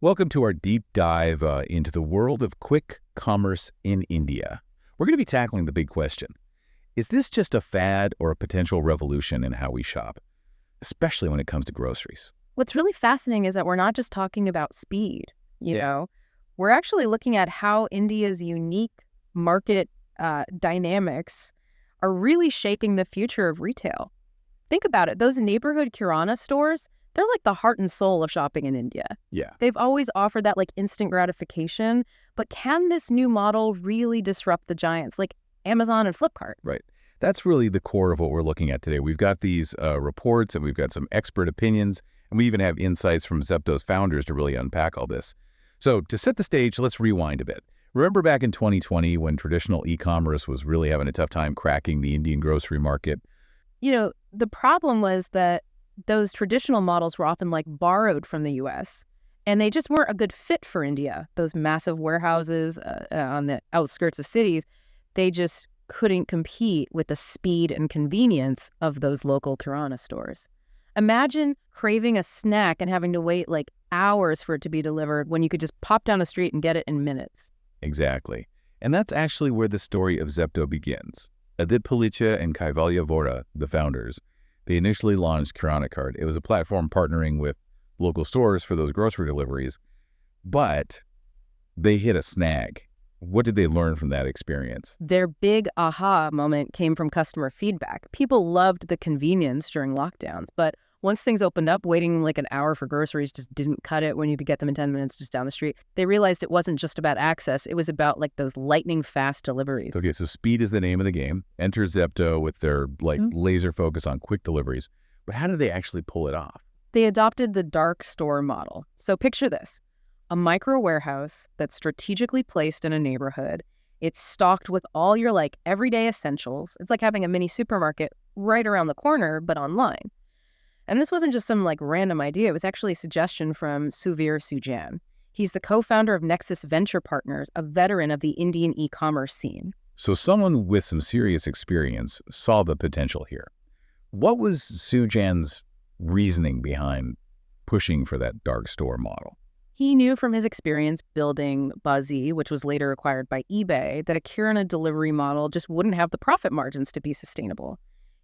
Welcome to our deep dive into the world of quick commerce in India. We're going to be tackling the big question. Is this just a fad or a potential revolution in how we shop, especially when it comes to groceries? What's really fascinating is that we're not just talking about speed, we're actually looking at how India's unique market dynamics are really shaping the future of retail. Think about it. Those neighborhood Kirana stores, they're like the heart and soul of shopping in India. Yeah. They've always offered that instant gratification, but can this new model really disrupt the giants like Amazon and Flipkart? Right. That's really the core of what we're looking at today. We've got these reports and we've got some expert opinions, and we even have insights from Zepto's founders to really unpack all this. So to set the stage, let's rewind a bit. Remember back in 2020 when traditional e-commerce was really having a tough time cracking the Indian grocery market? The problem was that those traditional models were often borrowed from the US, and they just weren't a good fit for India. Those massive warehouses on the outskirts of cities, they just couldn't compete with the speed and convenience of those local Kirana stores. Imagine craving a snack and having to wait hours for it to be delivered when you could just pop down the street and get it in minutes. Exactly. And that's actually where the story of Zepto begins. Adit Palicha and Kaivalya Vora, the founders, they initially launched Kirana Cart. It was a platform partnering with local stores for those grocery deliveries, but they hit a snag. What did they learn from that experience? Their big aha moment came from customer feedback. People loved the convenience during lockdowns, but once things opened up, waiting an hour for groceries just didn't cut it when you could get them in 10 minutes just down the street. They realized it wasn't just about access. It was about those lightning fast deliveries. Okay, so speed is the name of the game. Enter Zepto with their laser focus on quick deliveries. But how did they actually pull it off? They adopted the dark store model. So picture this. A micro warehouse that's strategically placed in a neighborhood. It's stocked with all your everyday essentials. It's like having a mini supermarket right around the corner, but online. And this wasn't just some random idea. It was actually a suggestion from Suvir Sujan. He's the co-founder of Nexus Venture Partners, a veteran of the Indian e-commerce scene. So someone with some serious experience saw the potential here. What was Sujan's reasoning behind pushing for that dark store model? He knew from his experience building Buzzy, which was later acquired by eBay, that a Kirana delivery model just wouldn't have the profit margins to be sustainable.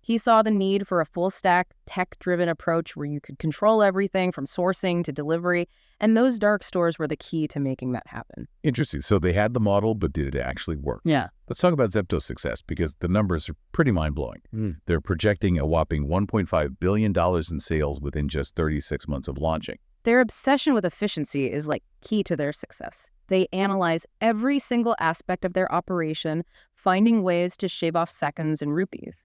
He saw the need for a full-stack, tech-driven approach where you could control everything from sourcing to delivery, and those dark stores were the key to making that happen. Interesting. So they had the model, but did it actually work? Yeah. Let's talk about Zepto's success, because the numbers are pretty mind-blowing. They're projecting a whopping $1.5 billion in sales within just 36 months of launching. Their obsession with efficiency is key to their success. They analyze every single aspect of their operation, finding ways to shave off seconds and rupees.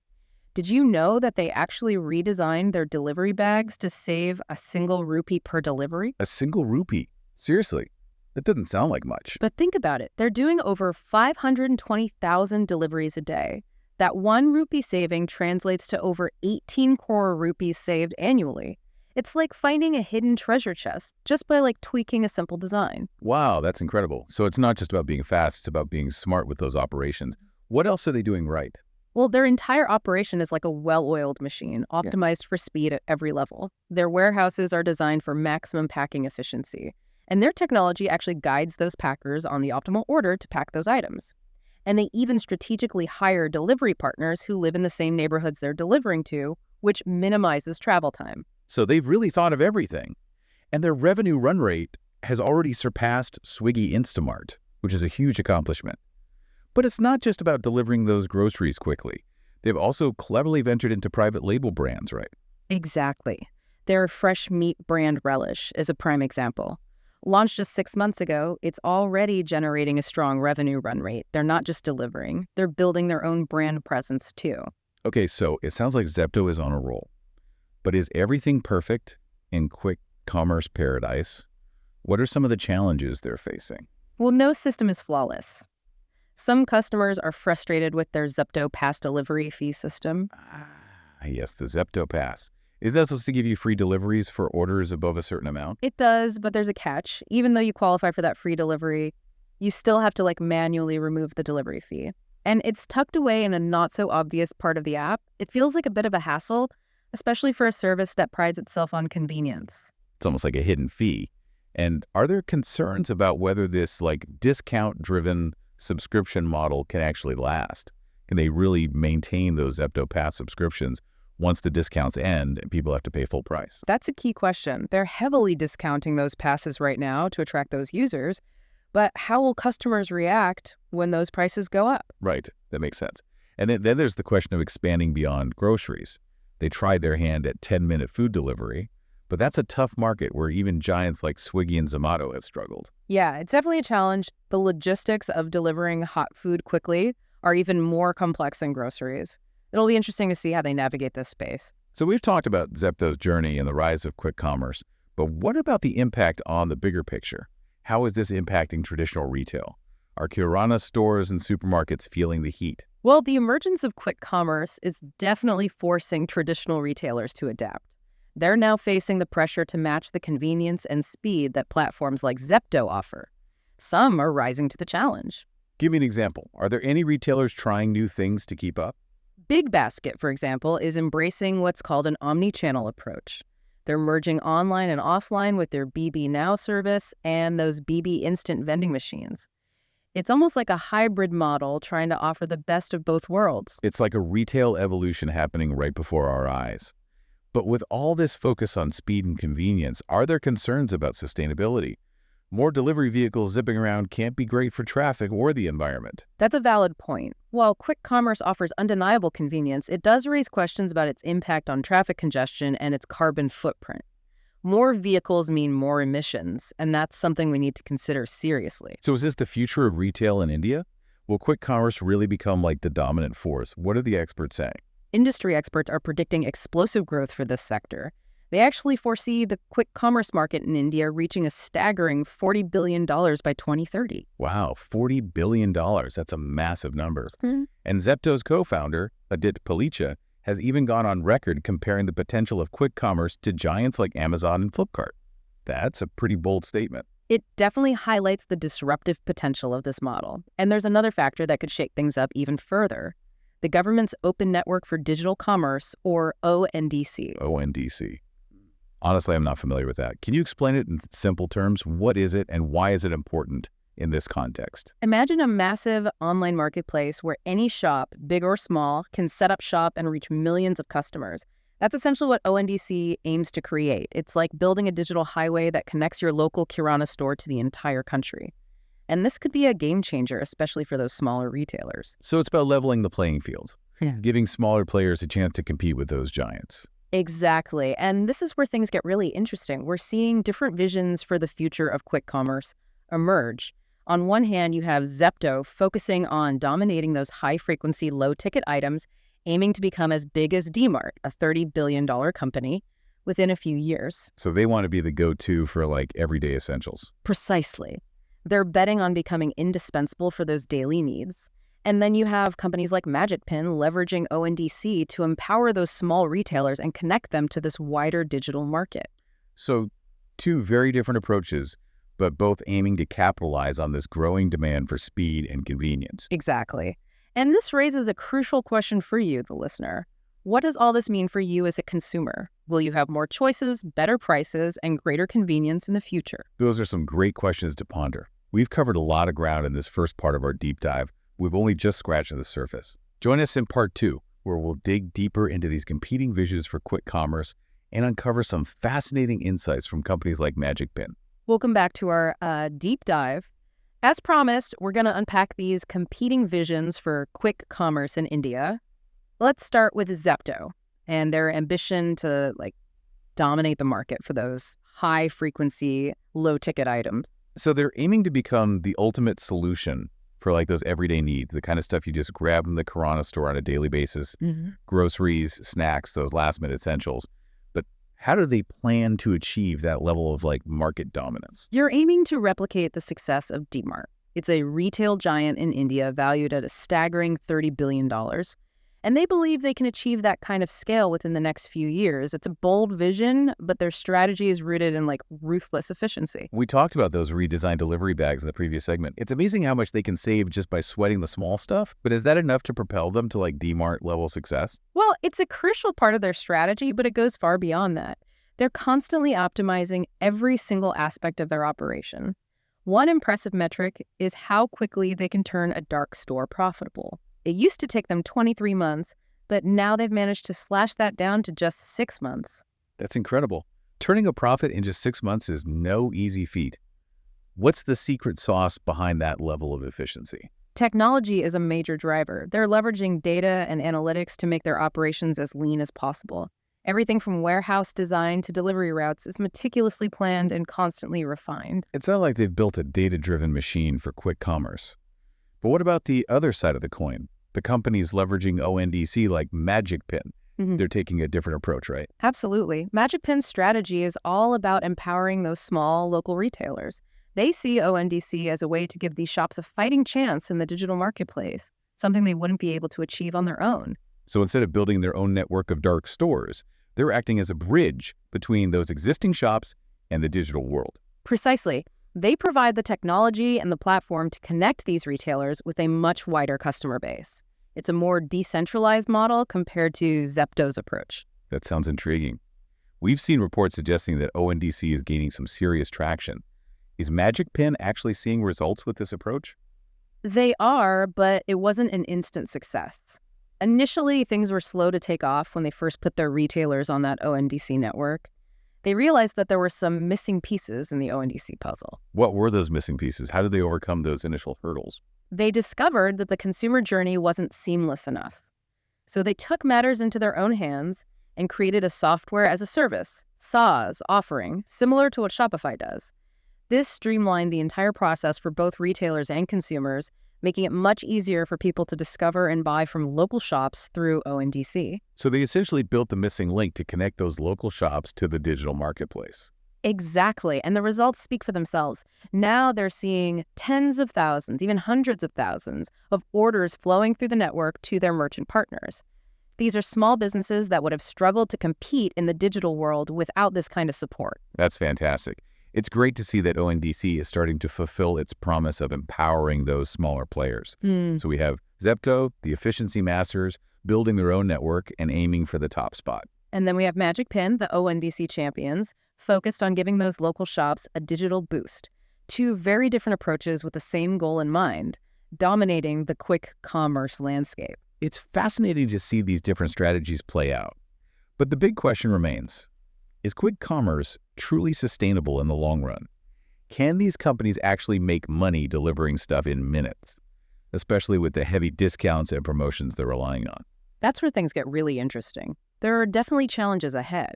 Did you know that they actually redesigned their delivery bags to save a single rupee per delivery? A single rupee? Seriously? That doesn't sound like much. But think about it. They're doing over 520,000 deliveries a day. That 1 rupee saving translates to over 18 crore rupees saved annually. It's like finding a hidden treasure chest just by tweaking a simple design. Wow, that's incredible. So it's not just about being fast, it's about being smart with those operations. What else are they doing right? Well, their entire operation is like a well-oiled machine, optimized for speed at every level. Their warehouses are designed for maximum packing efficiency, and their technology actually guides those packers on the optimal order to pack those items. And they even strategically hire delivery partners who live in the same neighborhoods they're delivering to, which minimizes travel time. So they've really thought of everything. And their revenue run rate has already surpassed Swiggy Instamart, which is a huge accomplishment. But it's not just about delivering those groceries quickly. They've also cleverly ventured into private label brands, right? Exactly. Their fresh meat brand Relish is a prime example. Launched just 6 months ago, it's already generating a strong revenue run rate. They're not just delivering, they're building their own brand presence too. Okay, so it sounds like Zepto is on a roll. But is everything perfect in quick commerce paradise? What are some of the challenges they're facing? Well, no system is flawless. Some customers are frustrated with their Zepto Pass delivery fee system. Yes, the Zepto Pass. Is that supposed to give you free deliveries for orders above a certain amount? It does, but there's a catch. Even though you qualify for that free delivery, you still have to manually remove the delivery fee. And it's tucked away in a not so obvious part of the app. It feels like a bit of a hassle, especially for a service that prides itself on convenience. It's almost like a hidden fee. And are there concerns about whether this discount-driven subscription model can actually last? Can they really maintain those Zepto Pass subscriptions once the discounts end and people have to pay full price? That's a key question. They're heavily discounting those passes right now to attract those users. But how will customers react when those prices go up? Right. That makes sense. And then there's the question of expanding beyond groceries. They tried their hand at 10-minute food delivery, but that's a tough market where even giants like Swiggy and Zomato have struggled. Yeah, it's definitely a challenge. The logistics of delivering hot food quickly are even more complex than groceries. It'll be interesting to see how they navigate this space. So we've talked about Zepto's journey and the rise of quick commerce, but what about the impact on the bigger picture? How is this impacting traditional retail? Are Kirana stores and supermarkets feeling the heat? Well, the emergence of quick commerce is definitely forcing traditional retailers to adapt. They're now facing the pressure to match the convenience and speed that platforms like Zepto offer. Some are rising to the challenge. Give me an example. Are there any retailers trying new things to keep up? Big Basket, for example, is embracing what's called an omni-channel approach. They're merging online and offline with their BB Now service and those BB Instant vending machines. It's almost like a hybrid model trying to offer the best of both worlds. It's like a retail evolution happening right before our eyes. But with all this focus on speed and convenience, are there concerns about sustainability? More delivery vehicles zipping around can't be great for traffic or the environment. That's a valid point. While quick commerce offers undeniable convenience, it does raise questions about its impact on traffic congestion and its carbon footprint. More vehicles mean more emissions, and that's something we need to consider seriously. So is this the future of retail in India? Will quick commerce really become like the dominant force? What are the experts saying? Industry experts are predicting explosive growth for this sector. They actually foresee the quick commerce market in India reaching a staggering $40 billion by 2030. Wow, $40 billion. That's a massive number. Mm-hmm. And Zepto's co-founder, Adit Palicha, has even gone on record comparing the potential of quick commerce to giants like Amazon and Flipkart. That's a pretty bold statement. It definitely highlights the disruptive potential of this model. And there's another factor that could shake things up even further. The government's Open Network for Digital Commerce, or ONDC. ONDC. Honestly, I'm not familiar with that. Can you explain it in simple terms? What is it and why is it important in this context? Imagine a massive online marketplace where any shop, big or small, can set up shop and reach millions of customers. That's essentially what ONDC aims to create. It's like building a digital highway that connects your local Kirana store to the entire country. And this could be a game changer, especially for those smaller retailers. So it's about leveling the playing field, Yeah. giving smaller players a chance to compete with those giants. Exactly. And this is where things get really interesting. We're seeing different visions for the future of quick commerce emerge. On one hand, you have Zepto focusing on dominating those high-frequency, low-ticket items, aiming to become as big as Dmart, a $30 billion company, within a few years. So they want to be the go-to for everyday essentials. Precisely. They're betting on becoming indispensable for those daily needs. And then you have companies like MagicPin leveraging ONDC to empower those small retailers and connect them to this wider digital market. So two very different approaches, but both aiming to capitalize on this growing demand for speed and convenience. Exactly. And this raises a crucial question for you, the listener. What does all this mean for you as a consumer? Will you have more choices, better prices, and greater convenience in the future? Those are some great questions to ponder. We've covered a lot of ground in this first part of our deep dive. We've only just scratched the surface. Join us in part 2, where we'll dig deeper into these competing visions for quick commerce and uncover some fascinating insights from companies like MagicPin. Welcome back to our deep dive. As promised, we're going to unpack these competing visions for quick commerce in India. Let's start with Zepto and their ambition to dominate the market for those high-frequency, low-ticket items. So they're aiming to become the ultimate solution for those everyday needs, the kind of stuff you just grab from the Kirana store on a daily basis, groceries, snacks, those last-minute essentials. But how do they plan to achieve that level of market dominance? You're aiming to replicate the success of Dmart. It's a retail giant in India valued at a staggering $30 billion. And they believe they can achieve that kind of scale within the next few years. It's a bold vision, but their strategy is rooted in ruthless efficiency. We talked about those redesigned delivery bags in the previous segment. It's amazing how much they can save just by sweating the small stuff. But is that enough to propel them to Dmart level success? Well, it's a crucial part of their strategy, but it goes far beyond that. They're constantly optimizing every single aspect of their operation. One impressive metric is how quickly they can turn a dark store profitable. It used to take them 23 months, but now they've managed to slash that down to just 6 months. That's incredible. Turning a profit in just 6 months is no easy feat. What's the secret sauce behind that level of efficiency? Technology is a major driver. They're leveraging data and analytics to make their operations as lean as possible. Everything from warehouse design to delivery routes is meticulously planned and constantly refined. It's not like they've built a data-driven machine for quick commerce. But what about the other side of the coin? The companies leveraging ONDC like MagicPin. They're taking a different approach, right? Absolutely. MagicPin's strategy is all about empowering those small local retailers. They see ONDC as a way to give these shops a fighting chance in the digital marketplace, something they wouldn't be able to achieve on their own. So instead of building their own network of dark stores, they're acting as a bridge between those existing shops and the digital world. Precisely. They provide the technology and the platform to connect these retailers with a much wider customer base. It's a more decentralized model compared to Zepto's approach. That sounds intriguing. We've seen reports suggesting that ONDC is gaining some serious traction. Is MagicPin actually seeing results with this approach? They are, but it wasn't an instant success. Initially, things were slow to take off when they first put their retailers on that ONDC network. They realized that there were some missing pieces in the ONDC puzzle. What were those missing pieces? How did they overcome those initial hurdles? They discovered that the consumer journey wasn't seamless enough. So they took matters into their own hands and created a software as a service, SaaS, offering, similar to what Shopify does. This streamlined the entire process for both retailers and consumers, making it much easier for people to discover and buy from local shops through ONDC. So they essentially built the missing link to connect those local shops to the digital marketplace. Exactly, and the results speak for themselves. Now they're seeing tens of thousands, even hundreds of thousands of orders flowing through the network to their merchant partners. These are small businesses that would have struggled to compete in the digital world without this kind of support. That's fantastic. It's great to see that ONDC is starting to fulfill its promise of empowering those smaller players. So we have Zepto, the efficiency masters, building their own network and aiming for the top spot. And then we have MagicPin, the ONDC champions, focused on giving those local shops a digital boost. Two very different approaches with the same goal in mind, dominating the quick commerce landscape. It's fascinating to see these different strategies play out. But the big question remains, is quick commerce truly sustainable in the long run? Can these companies actually make money delivering stuff in minutes, especially with the heavy discounts and promotions they're relying on? That's where things get really interesting. There are definitely challenges ahead.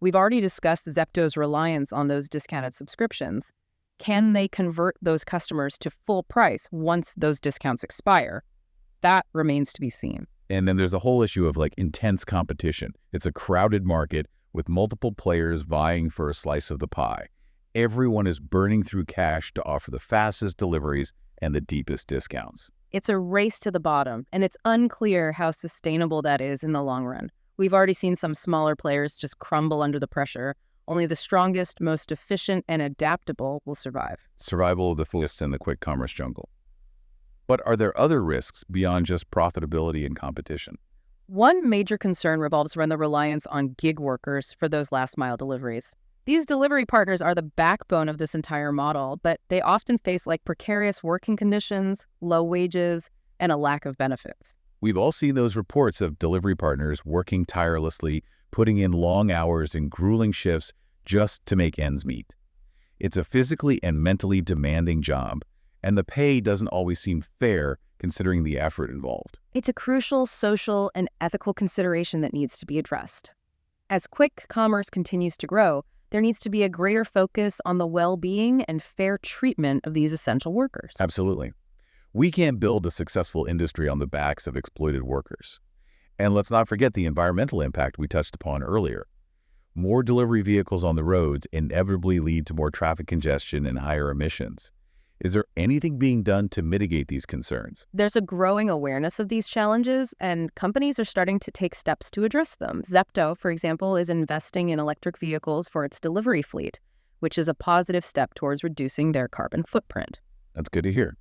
We've already discussed Zepto's reliance on those discounted subscriptions. Can they convert those customers to full price once those discounts expire? That remains to be seen. And then there's a whole issue of intense competition. It's a crowded market with multiple players vying for a slice of the pie. Everyone is burning through cash to offer the fastest deliveries and the deepest discounts. It's a race to the bottom, and it's unclear how sustainable that is in the long run. We've already seen some smaller players just crumble under the pressure. Only the strongest, most efficient, and adaptable will survive. Survival of the fittest in the quick commerce jungle. But are there other risks beyond just profitability and competition? One major concern revolves around the reliance on gig workers for those last-mile deliveries. These delivery partners are the backbone of this entire model, but they often face precarious working conditions, low wages, and a lack of benefits. We've all seen those reports of delivery partners working tirelessly, putting in long hours and grueling shifts just to make ends meet. It's a physically and mentally demanding job, and the pay doesn't always seem fair considering the effort involved. It's a crucial social and ethical consideration that needs to be addressed. As quick commerce continues to grow, there needs to be a greater focus on the well-being and fair treatment of these essential workers. Absolutely. We can't build a successful industry on the backs of exploited workers. And let's not forget the environmental impact we touched upon earlier. More delivery vehicles on the roads inevitably lead to more traffic congestion and higher emissions. Is there anything being done to mitigate these concerns? There's a growing awareness of these challenges, and companies are starting to take steps to address them. Zepto, for example, is investing in electric vehicles for its delivery fleet, which is a positive step towards reducing their carbon footprint. That's good to hear.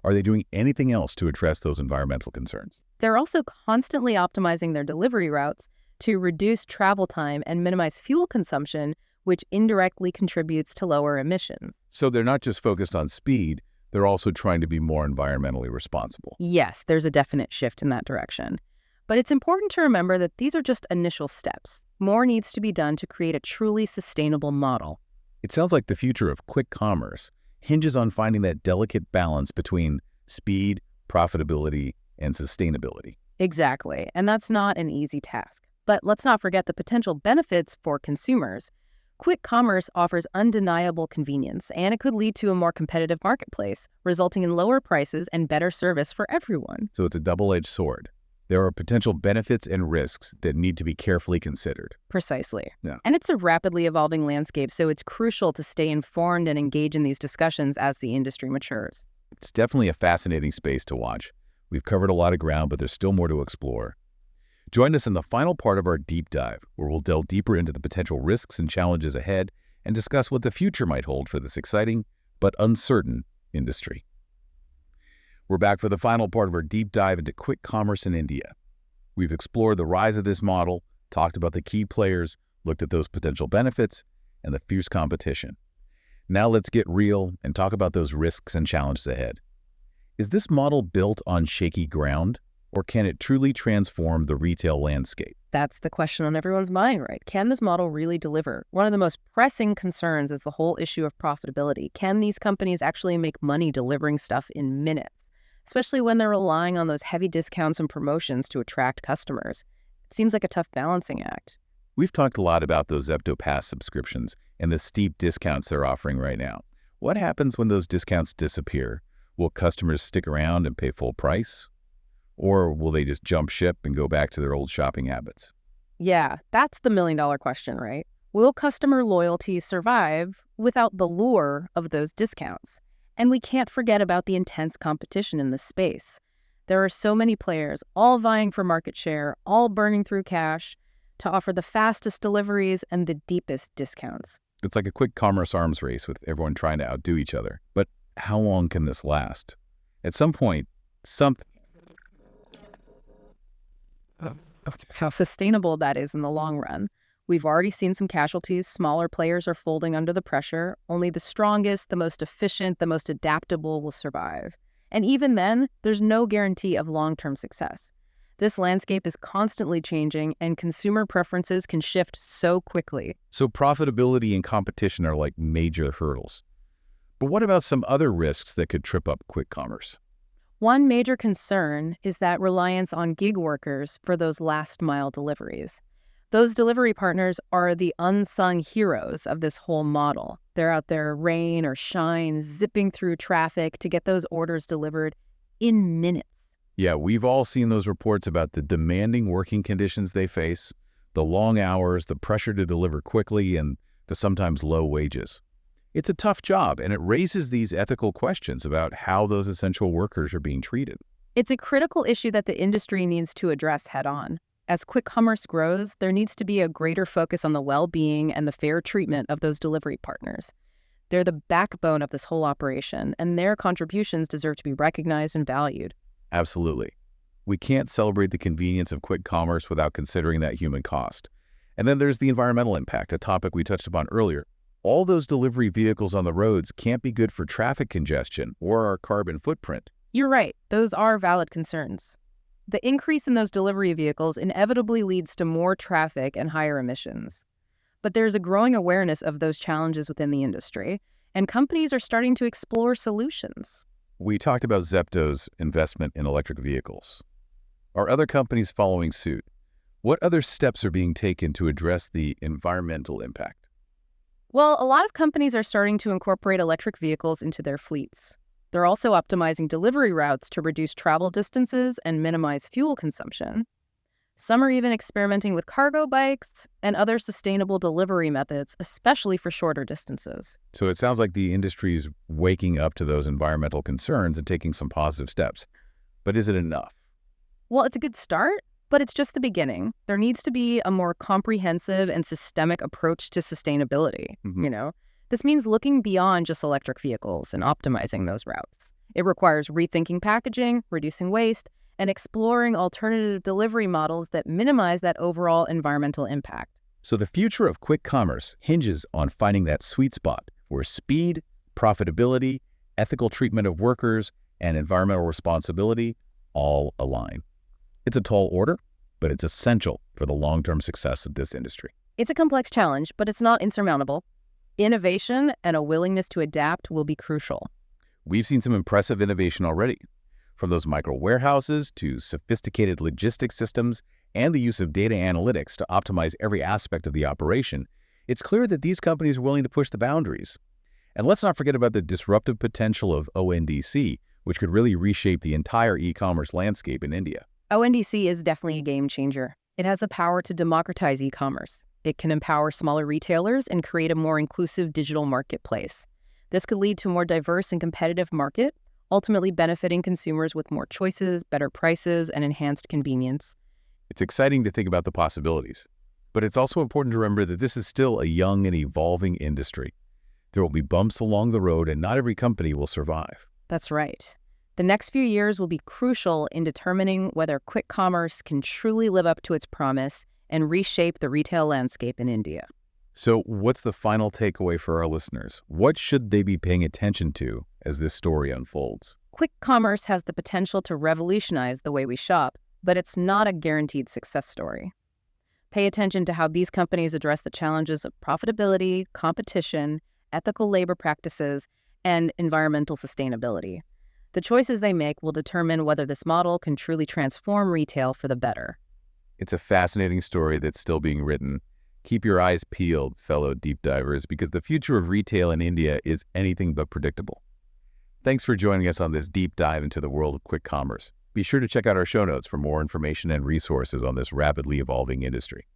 Are they doing anything else to address those environmental concerns? They're also constantly optimizing their delivery routes to reduce travel time and minimize fuel consumption, which indirectly contributes to lower emissions. So they're not just focused on speed, they're also trying to be more environmentally responsible. Yes, there's a definite shift in that direction. But it's important to remember that these are just initial steps. More needs to be done to create a truly sustainable model. It sounds like the future of quick commerce hinges on finding that delicate balance between speed, profitability, and sustainability. Exactly, and that's not an easy task. But let's not forget the potential benefits for consumers. Quick commerce offers undeniable convenience, and it could lead to a more competitive marketplace, resulting in lower prices and better service for everyone. So it's a double-edged sword. There are potential benefits and risks that need to be carefully considered. Precisely. Yeah. And it's a rapidly evolving landscape, so it's crucial to stay informed and engage in these discussions as the industry matures. It's definitely a fascinating space to watch. We've covered a lot of ground, but there's still more to explore. Join us in the final part of our deep dive, where we'll delve deeper into the potential risks and challenges ahead and discuss what the future might hold for this exciting but uncertain industry. We're back for the final part of our deep dive into quick commerce in India. We've explored the rise of this model, talked about the key players, looked at those potential benefits, and the fierce competition. Now let's get real and talk about those risks and challenges ahead. Is this model built on shaky ground, or can it truly transform the retail landscape? That's the question on everyone's mind, right? Can this model really deliver? One of the most pressing concerns is the whole issue of profitability. Can these companies actually make money delivering stuff in minutes, especially when they're relying on those heavy discounts and promotions to attract customers? It seems like a tough balancing act. We've talked a lot about those Zepto Pass subscriptions and the steep discounts they're offering right now. What happens when those discounts disappear? Will customers stick around and pay full price? Or will they just jump ship and go back to their old shopping habits? Yeah, that's the million-dollar question, right? Will customer loyalty survive without the lure of those discounts? And we can't forget about the intense competition in this space. There are so many players, all vying for market share, all burning through cash to offer the fastest deliveries and the deepest discounts. It's like a quick commerce arms race with everyone trying to outdo each other. But how long can this last? At some point, How sustainable that is in the long run. We've already seen some casualties. Smaller players are folding under the pressure. Only the strongest, the most efficient, the most adaptable will survive. And even then, there's no guarantee of long-term success. This landscape is constantly changing, and consumer preferences can shift so quickly. So profitability and competition are like major hurdles. But what about some other risks that could trip up quick commerce? One major concern is that reliance on gig workers for those last-mile deliveries. Those delivery partners are the unsung heroes of this whole model. They're out there, rain or shine, zipping through traffic to get those orders delivered in minutes. Yeah, we've all seen those reports about the demanding working conditions they face, the long hours, the pressure to deliver quickly, and the sometimes low wages. It's a tough job, and it raises these ethical questions about how those essential workers are being treated. It's a critical issue that the industry needs to address head-on. As quick commerce grows, there needs to be a greater focus on the well-being and the fair treatment of those delivery partners. They're the backbone of this whole operation, and their contributions deserve to be recognized and valued. Absolutely. We can't celebrate the convenience of quick commerce without considering that human cost. And then there's the environmental impact, a topic we touched upon earlier. All those delivery vehicles on the roads can't be good for traffic congestion or our carbon footprint. You're right. Those are valid concerns. The increase in those delivery vehicles inevitably leads to more traffic and higher emissions. But there's a growing awareness of those challenges within the industry, and companies are starting to explore solutions. We talked about Zepto's investment in electric vehicles. Are other companies following suit? What other steps are being taken to address the environmental impact? Well, a lot of companies are starting to incorporate electric vehicles into their fleets. They're also optimizing delivery routes to reduce travel distances and minimize fuel consumption. Some are even experimenting with cargo bikes and other sustainable delivery methods, especially for shorter distances. So it sounds like the industry's waking up to those environmental concerns and taking some positive steps. But is it enough? Well, it's a good start, but it's just the beginning. There needs to be a more comprehensive and systemic approach to sustainability, This means looking beyond just electric vehicles and optimizing those routes. It requires rethinking packaging, reducing waste, and exploring alternative delivery models that minimize that overall environmental impact. So the future of quick commerce hinges on finding that sweet spot where speed, profitability, ethical treatment of workers, and environmental responsibility all align. It's a tall order, but it's essential for the long-term success of this industry. It's a complex challenge, but it's not insurmountable. Innovation and a willingness to adapt will be crucial. We've seen some impressive innovation already, from those micro warehouses to sophisticated logistics systems and the use of data analytics to optimize every aspect of the operation. It's clear that these companies are willing to push the boundaries. And let's not forget about the disruptive potential of ONDC, which could really reshape the entire e-commerce landscape in India. ONDC is definitely a game changer. It has the power to democratize e-commerce. It can empower smaller retailers and create a more inclusive digital marketplace. This could lead to a more diverse and competitive market, ultimately benefiting consumers with more choices, better prices, and enhanced convenience. It's exciting to think about the possibilities, but it's also important to remember that this is still a young and evolving industry. There will be bumps along the road, and not every company will survive. That's right. The next few years will be crucial in determining whether quick commerce can truly live up to its promise and reshape the retail landscape in India. So what's the final takeaway for our listeners? What should they be paying attention to as this story unfolds? Quick commerce has the potential to revolutionize the way we shop, but it's not a guaranteed success story. Pay attention to how these companies address the challenges of profitability, competition, ethical labor practices, and environmental sustainability. The choices they make will determine whether this model can truly transform retail for the better. It's a fascinating story that's still being written. Keep your eyes peeled, fellow deep divers, because the future of retail in India is anything but predictable. Thanks for joining us on this deep dive into the world of quick commerce. Be sure to check out our show notes for more information and resources on this rapidly evolving industry.